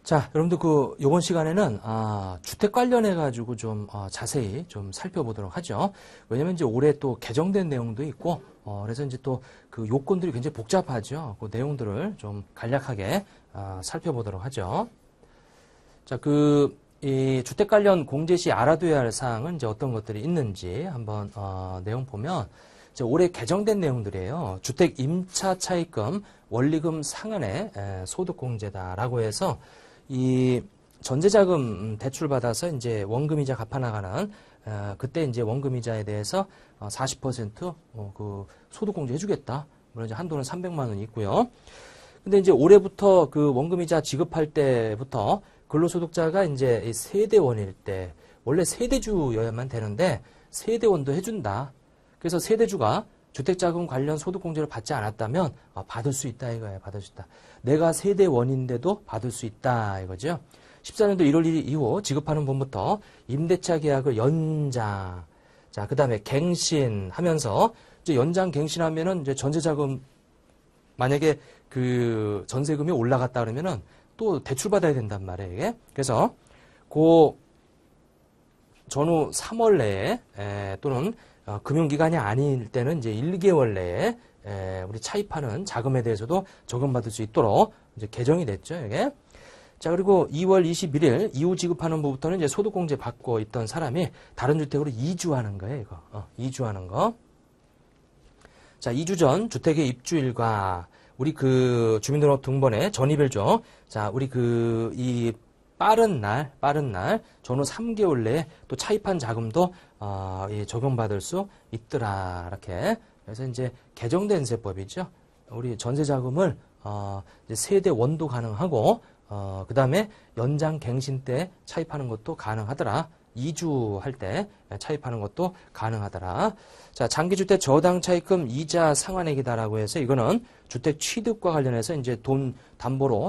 자, 여러분들 요번 시간에는, 주택 관련해가지고 좀, 자세히 좀 살펴보도록 하죠. 왜냐면 이제 올해 또 개정된 내용도 있고, 그래서 이제 또 그 요건들이 굉장히 복잡하죠. 그 내용들을 좀 간략하게, 살펴보도록 하죠. 자, 이 주택 관련 공제 시 알아둬야 할 사항은 이제 어떤 것들이 있는지 한번, 내용 보면, 올해 개정된 내용들이에요. 주택 임차 차입금, 원리금 상한의 소득공제다라고 해서 이 전세자금 대출받아서 이제 원금이자 갚아나가는 그때 이제 원금이자에 대해서 40% 그 소득공제 해주겠다. 물론 이제 한도는 300만 원이 있고요. 근데 이제 올해부터 그 원금이자 지급할 때부터 근로소득자가 이제 세대원일 때 원래 세대주여야만 되는데 세대원도 해준다. 그래서 세대주가 주택자금 관련 소득공제를 받지 않았다면 받을 수 있다 이거예요. 받을 수 있다. 내가 세대원인데도 받을 수 있다 이거죠. 14년도 1월 1일 이후 지급하는 분부터 임대차 계약을 연장, 자, 그 다음에 갱신하면서 이제 연장 갱신하면은 이제 전세자금 만약에 그 전세금이 올라갔다 그러면은 또 대출받아야 된단 말이에요. 이게. 그래서 그 전후 3월 내에 또는 금융기간이 아닐 때는 이제 1개월 내에 우리 차입하는 자금에 대해서도 적용받을 수 있도록 이제 개정이 됐죠, 이게. 자, 그리고 2월 21일 이후 지급하는 부부터는 이제 소득공제 받고 있던 사람이 다른 주택으로 이주하는 거예요, 이거. 이주하는 거. 자, 이주 전 주택의 입주일과 우리 그 주민등록 등본의 전입일죠. 자, 우리 이 빠른 날, 전후 3개월 내에 또 차입한 자금도 적용받을 수 있더라. 이렇게. 그래서 이제 개정된 세법이죠. 우리 전세 자금을 세대 원도 가능하고 그 다음에 연장 갱신 때 차입하는 것도 가능하더라. 이주할 때 차입하는 것도 가능하더라. 자, 장기주택 저당 차입금 이자 상환액이다라고 해서 이거는 주택 취득과 관련해서 이제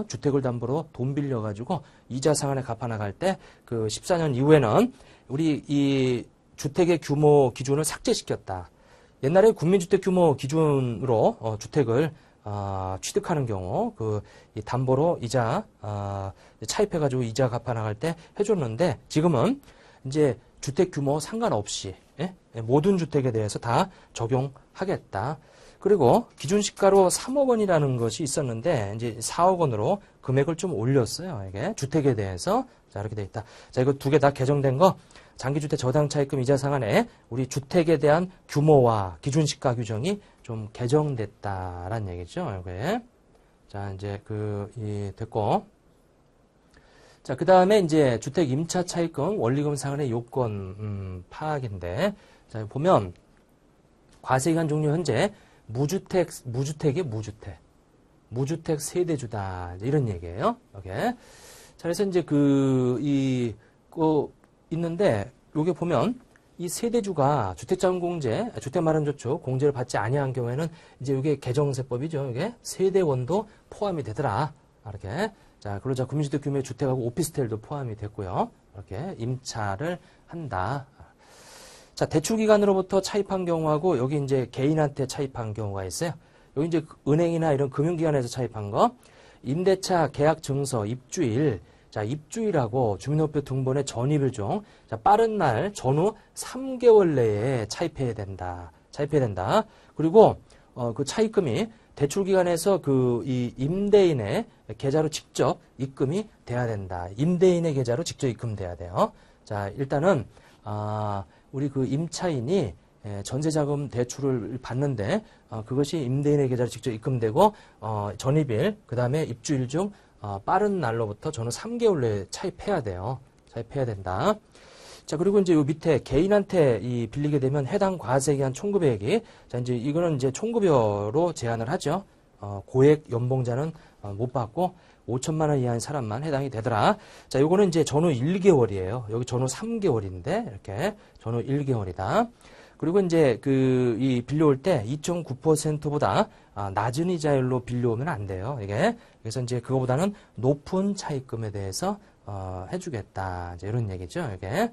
주택을 담보로 돈 빌려가지고 이자 상환액 갚아나갈 때 그 14년 이후에는 우리 이 주택의 규모 기준을 삭제시켰다. 옛날에 국민주택 규모 기준으로 주택을 취득하는 경우 이 담보로 이자 차입해가지고 이자 갚아나갈 때 해줬는데 지금은 이제 주택 규모 상관없이 모든 주택에 대해서 다 적용하겠다. 그리고 기준 시가로 3억 원이라는 것이 있었는데 이제 4억 원으로 금액을 좀 올렸어요. 이게 주택에 대해서 자 이렇게 돼 있다. 자 이거 두 개 다 개정된 거 장기주택 저당 차입금 이자 상한에 우리 주택에 대한 규모와 기준 시가 규정이 좀 개정됐다라는 얘기죠. 이게 자 이제 됐고. 자, 그 다음에 이제 주택 임차 차입금 원리금 상한의 요건 파악인데 자 보면 과세기간 종료 현재 무주택의 무주택 세대주다 이런 얘기예요. 오케이. 자 그래서 이제 있는데 요게 보면 이 세대주가 주택자금공제, 주택마련저축 공제를 받지 아니한 경우에는 이제 이게 개정세법이죠. 이게 세대원도 포함이 되더라. 이렇게. 자, 그러자 국민주택 규모의 주택하고 오피스텔도 포함이 됐고요. 이렇게 임차를 한다. 자, 대출기관으로부터 차입한 경우하고 여기 이제 개인한테 차입한 경우가 있어요. 여기 이제 은행이나 이런 금융기관에서 차입한 거. 임대차 계약 증서 입주일. 자, 입주일하고 주민등록표 등본의 전입일 중. 자, 빠른 날 전후 3개월 내에 차입해야 된다. 그리고 그 차입금이 대출기관에서 이 임대인의 계좌로 직접 입금이 돼야 된다. 임대인의 계좌로 직접 입금돼야 돼요. 자, 일단은 우리 그 임차인이 전세자금 대출을 받는데 그것이 임대인의 계좌로 직접 입금되고 전입일 그 다음에 입주일 중 빠른 날로부터 저는 3개월 내에 차입해야 돼요. 차입해야 된다. 자, 그리고 이제 요 밑에 개인한테 빌리게 되면 해당 과세기한 총급액이 자, 이제 이거는 이제 총급여로 제한을 하죠. 고액 연봉자는 못 받고 5천만 원 이하의 사람만 해당이 되더라. 자, 요거는 이제 전후 1개월이에요. 여기 전후 3개월인데 이렇게 전후 1개월이다. 그리고 이제 이 빌려올 때 2.9%보다 낮은 이자율로 빌려오면 안 돼요. 이게. 그래서 이제 그거보다는 높은 차입금에 대해서 해주겠다. 이제 이런 얘기죠. 이게. 자,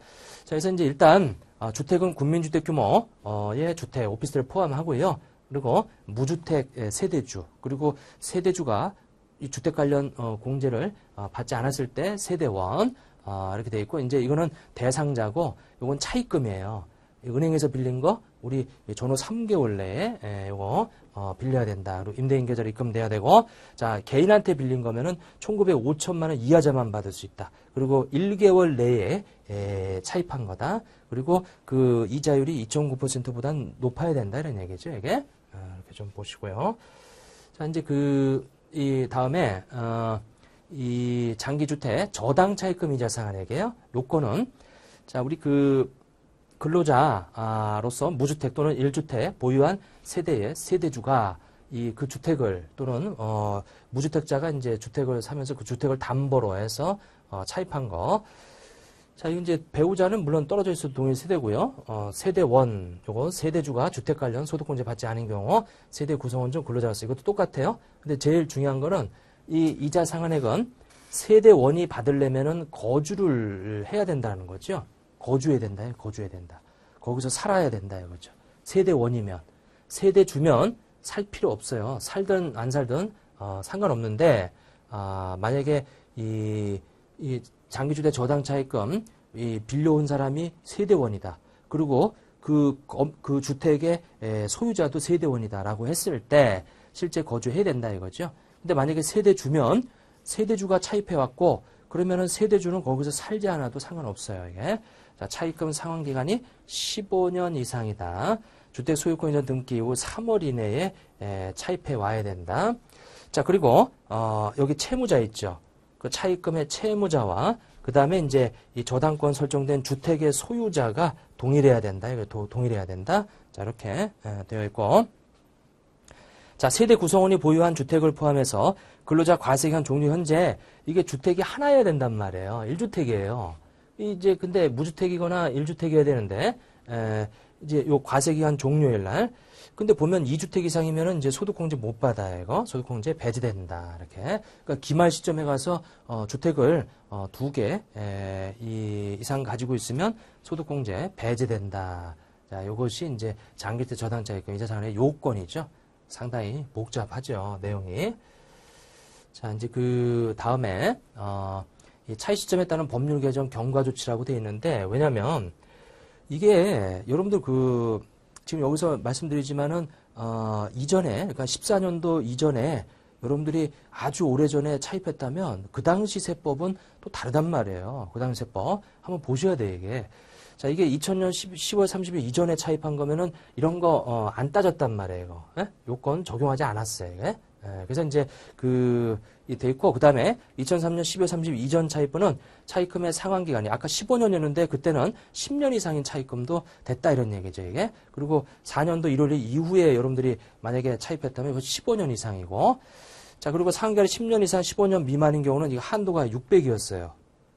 그래서 이제 일단 주택은 국민주택 규모의 주택, 오피스텔 포함하고요. 그리고 무주택 세대주, 그리고 세대주가 이 주택 관련 공제를 받지 않았을 때 세대원 이렇게 돼 있고 이제 이거는 대상자고 이건 차입금이에요. 은행에서 빌린 거 우리 전후 3개월 내에 이거 빌려야 된다. 그리고 임대인 계좌로 입금돼야 되고 자 개인한테 빌린 거면은 1,905천만 원 이하자만 받을 수 있다. 그리고 1개월 내에 차입한 거다. 그리고 그 이자율이 2.9%보단 높아야 된다 이런 얘기죠. 이게 이렇게 좀 보시고요. 자 이제 이 다음에 이 장기주택 저당 차입금 이자 상한액이에요. 요거는 자 우리 근로자로서 무주택 또는 1주택 보유한 세대의 세대주가 그 주택을 또는 무주택자가 이제 주택을 사면서 그 주택을 담보로 해서 차입한 거. 자, 이거 이제 배우자는 물론 떨어져 있어도 동일 세대고요. 세대원, 요거 세대주가 주택 관련 소득공제 받지 않은 경우 세대 구성원 중 근로자로서 이것도 똑같아요. 근데 제일 중요한 거는 이 이자 상한액은 세대원이 받으려면은 거주를 해야 된다는 거죠. 거주해야 된다. 거기서 살아야 된다. 이거죠. 세대원이면. 세대주면 살 필요 없어요. 살든 안 살든 상관없는데 만약에 이 장기주택 저당 차입금 빌려온 사람이 세대원이다. 그리고 그 주택의 소유자도 세대원이다라고 했을 때 실제 거주해야 된다 이거죠. 근데 만약에 세대주면 세대주가 차입해왔고 그러면은 세대주는 거기서 살지 않아도 상관없어요. 이게. 자, 차입금 상환 기간이 15년 이상이다. 주택 소유권 이전 등기 이후 3월 이내에 차입해 와야 된다. 자, 그리고 여기 채무자 있죠. 그 차입금의 채무자와 그 다음에 이제 이 저당권 설정된 주택의 소유자가 동일해야 된다. 이거 동일해야 된다. 자, 이렇게 되어 있고. 자, 세대 구성원이 보유한 주택을 포함해서 근로자 과세기간 종료 현재 이게 주택이 하나여야 된단 말이에요. 1주택이에요. 이제 근데 무주택이거나 1주택이어야 되는데 이제 요 과세기간 종료일 날 근데 보면 2주택 이상이면은 이제 소득공제 못 받아요. 이거 소득공제 배제된다. 이렇게. 그러니까 기말 시점에 가서 주택을 2개 이상 가지고 있으면 소득공제 배제된다. 자, 요것이 이제 장기주택 저당차입금 이자 상한의 요건이죠. 상당히 복잡하죠. 내용이. 자, 이제 그 다음에 이 차이 시점에 따른 법률 개정 경과 조치라고 되어 있는데 왜냐면 이게 여러분들 지금 여기서 말씀드리지만은 이전에 그러니까 14년도 이전에 여러분들이 아주 오래전에 차입했다면 그 당시 세법은 또 다르단 말이에요. 그 당시 세법 한번 보셔야 돼요, 이게. 자, 이게 2000년 10월 30일 이전에 차입한 거면은 이런 거 안 따졌단 말이에요, 이거. 예? 요건 적용하지 않았어요, 이게. 그래서 이제 돼 있고 그다음에 2003년 12월 30일 이전 차입분은 차입금의 상환 기간이 아까 15년이었는데 그때는 10년 이상인 차입금도 됐다 이런 얘기죠, 이게. 그리고 4년도 1월 이후에 여러분들이 만약에 차입했다면 이거 15년 이상이고. 자, 그리고 상환 기간이 10년 이상 15년 미만인 경우는 이거 한도가 600이었어요.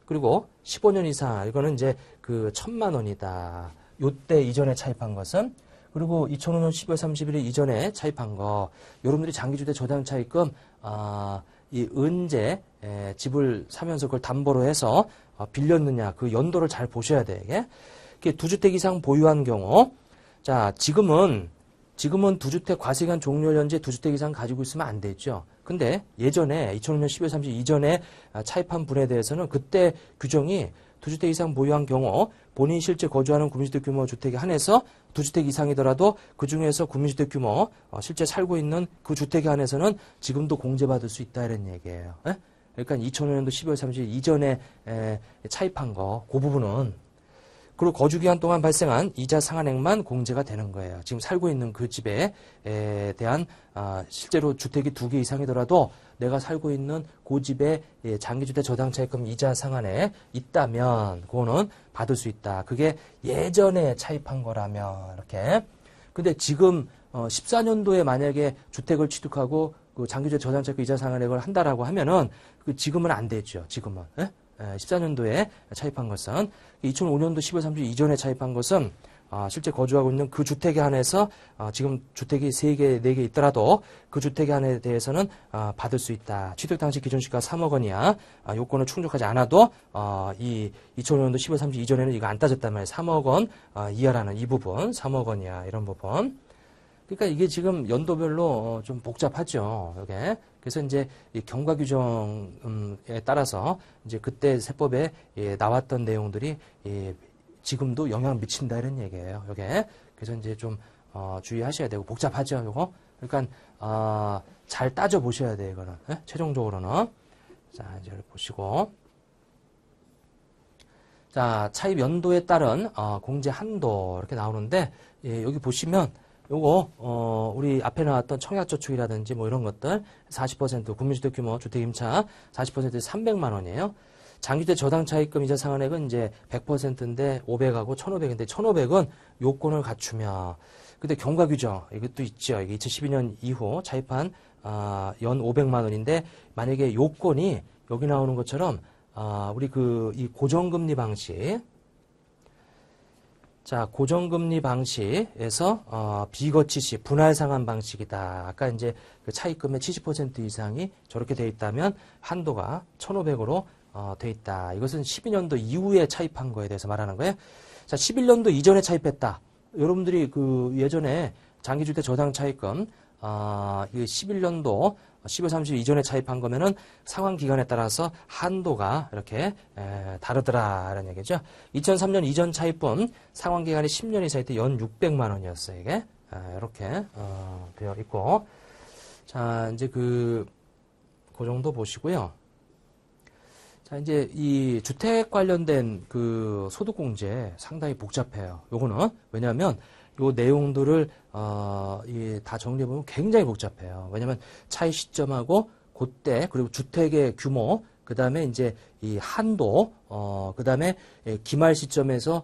그리고 15년 이상 이거는 이제 1,000만 원이다. 요때 이전에 차입한 것은 그리고 2005년 12월 30일 이전에 차입한 거, 여러분들이 장기주택 저당 차입금, 이 언제 집을 사면서 그걸 담보로 해서 빌렸느냐, 그 연도를 잘 보셔야 돼, 이게. 2주택 이상 보유한 경우, 자, 지금은 2주택 과세기간 종료 현재 2주택 이상 가지고 있으면 안 되죠. 근데 예전에 2005년 12월 30일 이전에 차입한 분에 대해서는 그때 규정이 2주택 이상 보유한 경우 본인이 실제 거주하는 구민주택 규모 주택에 한해서 2주택 이상이더라도 그중에서 구민주택 규모 실제 살고 있는 그 주택에 한해서는 지금도 공제받을 수 있다 이런 얘기예요. 에? 그러니까 2005년도 12월 30일 이전에 차입한 거 그 부분은 그리고 거주기간 동안 발생한 이자 상한액만 공제가 되는 거예요. 지금 살고 있는 그 집에 대한 실제로 주택이 2개 이상이더라도 내가 살고 있는 그 집에 장기주택 저당차입금 이자 상한액 있다면 그거는 받을 수 있다. 그게 예전에 차입한 거라면 이렇게. 근데 지금 14년도에 만약에 주택을 취득하고 그 장기주택 저당차입금 이자 상한액을 한다라고 하면은 지금은 안 되죠. 지금은. 에? 14년도에 차입한 것은 2005년도 10월 30일 이전에 차입한 것은 실제 거주하고 있는 그 주택에 한해서 지금 주택이 3개, 4개 있더라도 그 주택에 한해 대해서는 받을 수 있다. 취득 당시 기준시가 3억 원이야. 요건을 충족하지 않아도 이 2005년도 10월 30일 이전에는 이거 안 따졌단 말이에요. 3억 원 이하라는 이 부분, 3억 원이야 이런 부분. 그러니까 이게 지금 연도별로 좀 복잡하죠. 이게 그래서 이제 이 경과 규정에 따라서 이제 그때 세법에 나왔던 내용들이 지금도 영향을 미친다 이런 얘기예요. 요게. 그래서 이제 좀 주의하셔야 되고 복잡하죠, 요거. 그러니까 잘 따져 보셔야 돼요, 이거는. 최종적으로는. 자, 이제 보시고. 자, 차입 연도에 따른 공제 한도 이렇게 나오는데 여기 보시면 요거 우리 앞에 나왔던 청약저축이라든지 뭐 이런 것들 40% 국민주택 규모 주택 임차 40% 300만 원이에요. 장기주택 저당 차입금 이자 상환액은 이제 100%인데 500하고 1,500인데 1,500은 요건을 갖추며 근데 경과 규정 이것도 있죠. 이게 2012년 이후 차입한 연 500만 원인데 만약에 요건이 여기 나오는 것처럼 우리 이 고정금리 방식. 자, 고정금리 방식에서, 비거치시, 분할 상환 방식이다. 아까 이제 그 차입금의 70% 이상이 저렇게 돼 있다면 한도가 1,500으로, 돼 있다. 이것은 12년도 이후에 차입한 거에 대해서 말하는 거예요. 자, 11년도 이전에 차입했다. 여러분들이 예전에 장기주택 저당 차입금, 11년도 12월 30일 이전에 차입한 거면은 상환 기간에 따라서 한도가 이렇게 다르더라라는 얘기죠. 2003년 이전 차입분 상환 기간이 10년 이상일 때 연 600만 원이었어요. 이게 이렇게 되어 있고 자 이제 그 정도 보시고요. 자 이제 이 주택 관련된 그 소득공제 상당히 복잡해요. 요거는 왜냐하면 요 내용들을 다 정리해보면 굉장히 복잡해요. 왜냐하면 차입 시점하고 그때 그리고 주택의 규모 그 다음에 이제 이 한도 그 다음에 기말 시점에서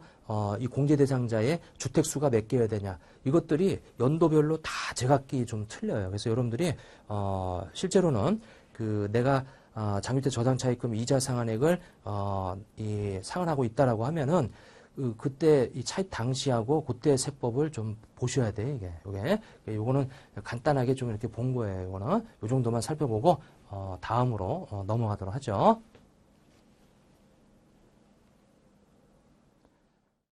이 공제 대상자의 주택 수가 몇 개여야 되냐 이것들이 연도별로 다 제각기 좀 틀려요. 그래서 여러분들이 실제로는 내가 장기주택 저당 차입금 이자 상환액을 상환하고 있다라고 하면은 그때 이 차입 당시하고 그때 세법을 좀 보셔야 돼, 이게. 요거는 간단하게 좀 이렇게 본 거예요, 요거는. 요 정도만 살펴보고, 다음으로 넘어가도록 하죠.